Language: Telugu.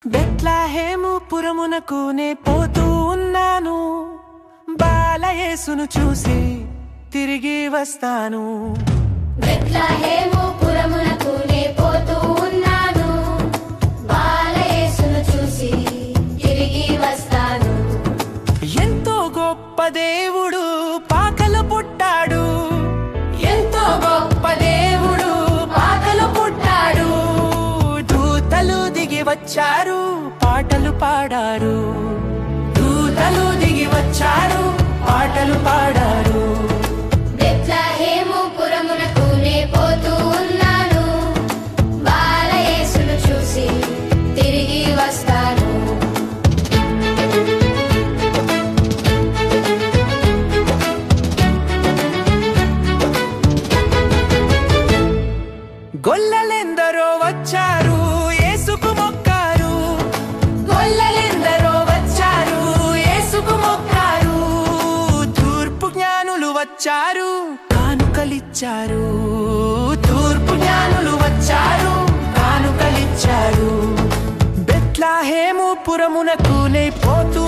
బెత్లెహేము పురమునకు నే పోతూ ఉన్నాను, బాలయేసును చూసి తిరిగి వస్తాను. బెత్లెహేము పురమునకు నే పోతూ ఉన్నాను, బాలయేసును చూసి తిరిగి వస్తాను. ఎంతో గొప్ప దేవుడు పాకలు పుట్టాడు, ఎంతో గొప్ప దేవుడు పాకలు పుట్టాడు. దూతలు దిగి వచ్చారు, పాటలు పాడారు. దూతలు దిగి వచ్చారు, పాటలు పాడారు. బెత్లెహేము పురమునకు నే పోతూ ఉన్నాను, బాలయేసును చూసి తిరిగి వస్తాను. గొల్లలెందరో వచ్చారు, యేసుకు మొక్కారు. గొల్లలెందరో వచ్చారు, యేసుకు మొక్కారు. తూర్పు జ్ఞానులు వచ్చారు, కానుకలిచ్చారు. తూర్పు జ్ఞానులు వచ్చారు, కానుకలిచ్చారు. బెత్లెహేము పురమునకు నే పోతూ